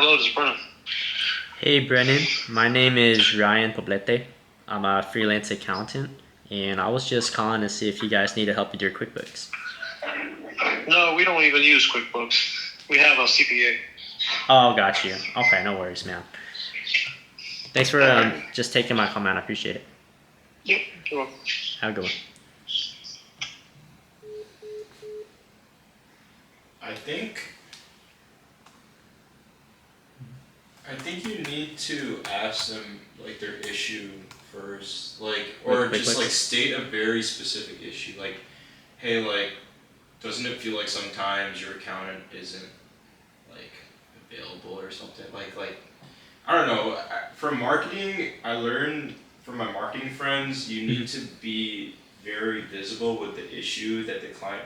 hello, this is Brennan. Hey Brennan, my name is Ryan Poblete. I'm a freelance accountant, and I was just calling to see if you guys needed help with your QuickBooks. No, we don't even use QuickBooks. We have a CPA. Oh, got you. Okay, no worries, man. Thanks for just taking my comment. I appreciate it. Yep, you're welcome. Have a good one. I think I think you need to ask them like their issue first, or Wait, just wait. like state a very specific issue, like, hey, like, doesn't it feel like sometimes your accountant isn't like available or something? Like I don't know. From marketing, I learned from my marketing friends, you need to be very visible with the issue that the client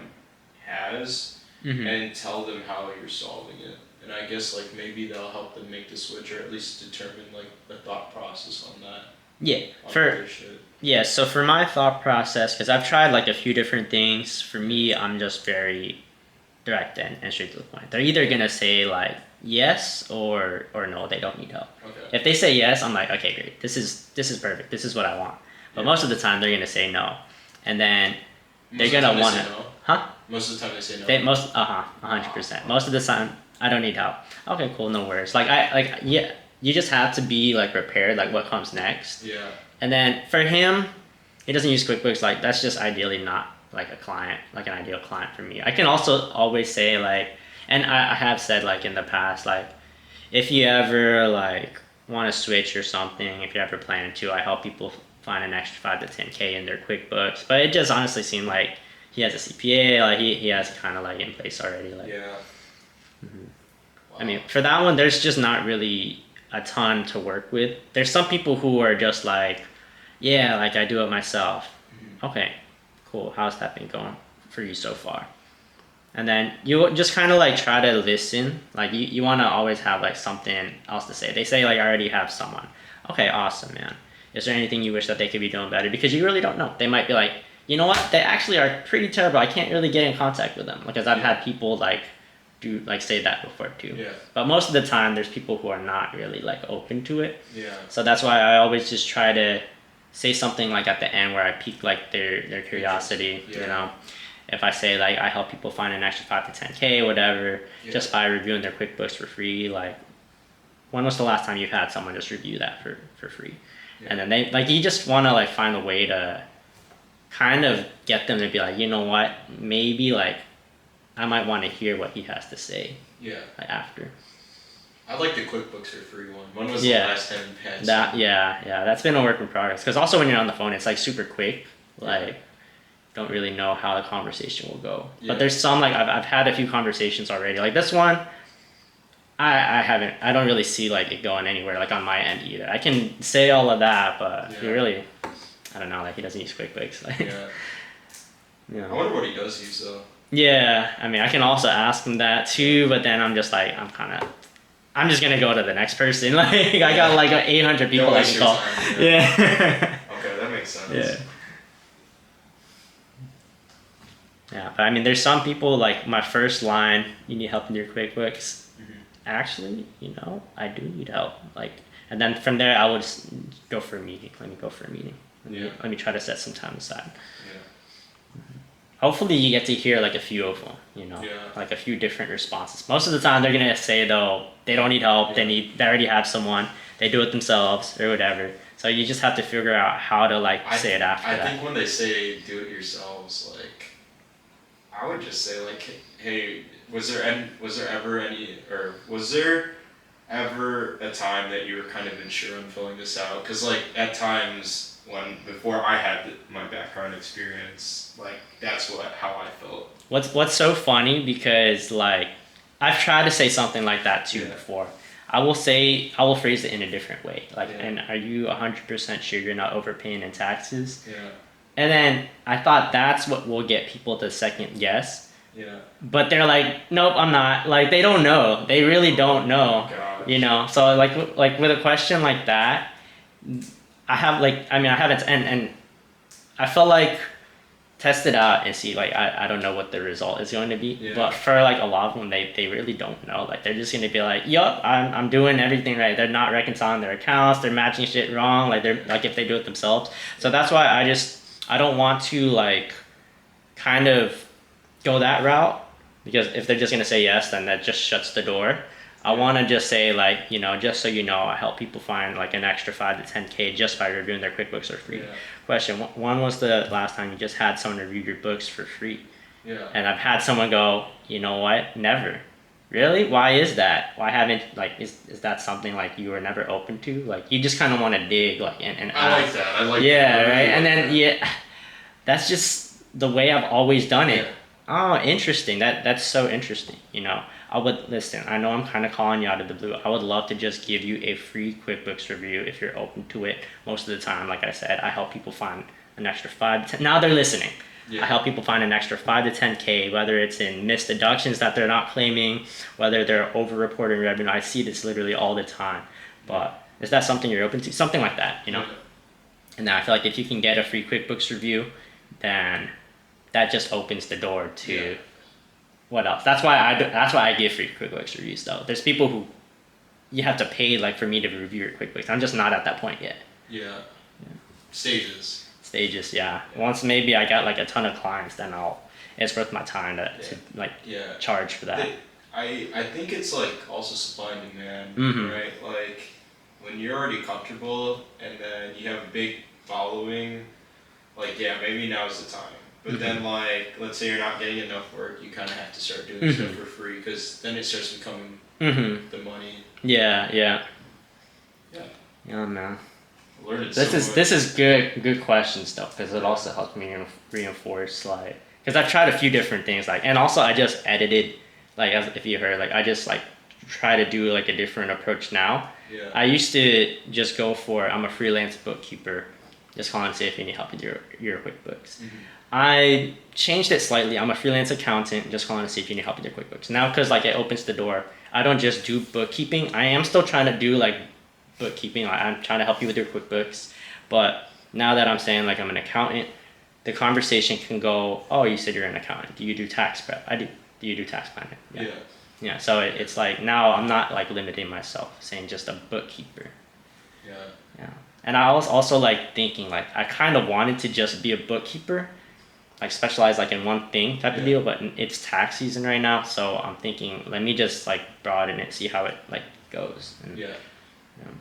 has and tell them how you're solving it. And I guess like maybe that'll help them make the switch or at least determine like the thought process on that. Yeah, On for their shit. yeah. So for my thought process, because I've tried like a few different things. For me, I'm just very direct and straight to the point. They're either gonna say like yes or no, they don't need help. Okay. If they say yes, I'm like, okay, great. This is perfect. This is what I want. But Yeah. most of the time, they're gonna say no, and then they're Most of the gonna time they want say to, no. huh? Most of the time they say no. They most 100%. Most of the time, I don't need help. Okay, cool, no worries. Yeah, you just have to be like prepared, like what comes next. Yeah. And then for him, he doesn't use QuickBooks. Like that's just ideally not like a client, like an ideal client for me. I can also always say like, and I have said like in the past, like if you ever like want to switch or something, if you're ever planning to, I help people find an extra 5 to 10K in their QuickBooks. But it just honestly seemed like he has a CPA, like he has kind of like in place already. Like, Yeah. I mean, for that one, there's just not really a ton to work with. There's some people who are just like, yeah, like I do it myself. Okay, cool. How's that been going for you so far? And then you just kind of like try to listen. Like you want to always have like something else to say. They say like I already have someone. Okay, awesome, man. Is there anything you wish that they could be doing better? Because you really don't know. They might be like, you know what? They actually are pretty terrible. I can't really get in contact with them because I've had people like do like say that before too. Yeah. But most of the time, there's people who are not really like open to it. Yeah. So that's why I always just try to say something like at the end where I pique like their curiosity. Yeah. You know, if I say like I help people find an extra 5 to 10K, whatever, Yeah. just by reviewing their QuickBooks for free. Like, when was the last time you've had someone just review that for free? Yeah. And then they like you just want to like find a way to kind of get them to be like, you know what, maybe like I might want to hear what he has to say Yeah. like, after. I like the QuickBooks for free one. When was Yeah. the last time you had That some? yeah, that's been a work in progress. Because also when you're on the phone, it's like super quick. Like, don't really know how the conversation will go. Yeah. But there's some like I've had a few conversations already. Like this one, I don't really see like it going anywhere like on my end either. I can say all of that, but he Yeah. really, I don't know. Like he doesn't use QuickBooks. Like, Yeah. you I know. wonder what he does use though. Yeah, I mean, I can also ask him that too, but then I'm just like, I'm just gonna go to the next person. Like, I got like 800 people Don't I waste can your call. time, Yeah. Okay, that makes sense. Yeah. Yeah, but I mean, there's some people like my first line, you need help in your QuickBooks. Actually, you know, I do need help. Like, and then from there, I would just go for a meeting. Let me go for a meeting. Let me try to set some time aside. Yeah. Hopefully you get to hear like a few of them, you know, Yeah. like a few different responses. Most of the time they're gonna say though they don't need help, they already have someone, they do it themselves or whatever. So you just have to figure out how to like say it after I that. think when they say do it yourselves, like, I would just say like, hey, was there ever a time that you were kind of unsure on filling this out? Because like at times before I had my background experience, like that's how I felt. What's so funny because like I've tried to say something like that too Yeah. before. I will phrase it in a different way. Like, Yeah. and are you 100% sure you're not overpaying in taxes? Yeah. And then I thought that's what will get people to second guess. Yeah. But they're like, nope, I'm not. Like, they don't know. They really don't know. God. You know? So, like with a question like that, I haven't, and I felt like test it out and see. Like I don't know what the result is going to be, Yeah. but for like a lot of them, they really don't know. Like they're just gonna be like, yup, I'm doing everything right. They're not reconciling their accounts. They're matching shit wrong. Like they're like if they do it themselves. So that's why I don't want to like kind of go that route, because if they're just gonna say yes, then that just shuts the door. I want to just say, like, you know, just so you know, I help people find like an extra 5 to 10K just by reviewing their QuickBooks for free. Yeah. Question: when was the last time you just had someone review your books for free? Yeah. And I've had someone go, you know what? Never. Really? Why is that? Why haven't like is that something like you were never open to? Like you just kind of want to dig like and I like ask. that. I like Yeah, that. I right. really And like then that. yeah, that's just the way I've always done it. Yeah. Oh, interesting. That's so interesting. You know, I would listen. I know I'm kind of calling you out of the blue. I would love to just give you a free QuickBooks review if you're open to it. Most of the time, like I said, I help people find an extra 5 to 10. Now they're listening. Yeah. I help people find an extra 5 to 10K, whether it's in missed deductions that they're not claiming, whether they're over-reporting revenue. I see this literally all the time. But is that something you're open to? Something like that, you know? Yeah. And then I feel like if you can get a free QuickBooks review, then that just opens the door to Yeah. what else. That's why I give free QuickBooks reviews though. There's people who you have to pay like for me to review your QuickBooks. I'm just not at that point yet. Yeah. Stages. Stages, yeah. Once maybe I got like a ton of clients, then it's worth my time to like Yeah. charge for that. I think it's like also supply and demand, Mhm. right? Like when you're already comfortable and then you have a big following, like yeah, maybe now's the time. But then like let's say you're not getting enough work, you kind of have to start doing stuff for free because then it starts becoming Mhm. the money. Yeah, yeah. Yeah. Yeah, man. Learning This is good questions though, because it also helps me reinforce like, because I've tried a few different things like, and also I just edited like, as if you heard, like I just like try to do like a different approach now. Yeah. I used to just go for, I'm a freelance bookkeeper, just calling to see if you need help with your QuickBooks. I changed it slightly. I'm a freelance accountant, just calling to see if you need help with your QuickBooks. Now, because like it opens the door, I don't just do bookkeeping. I am still trying to do like bookkeeping. Like, I'm trying to help you with your QuickBooks. But now that I'm saying like I'm an accountant, the conversation can go, oh, you said you're an accountant. Do you do tax prep? I do. Do you do tax planning? Yeah. Yeah, so it's like now I'm not like limiting myself, saying just a bookkeeper. Yeah. Yeah. And I was also like thinking like I kind of wanted to just be a bookkeeper, like specialize like in one thing type of deal, but it's tax season right now, so I'm thinking let me just like broaden it, see how it like goes. And, Yeah. yeah.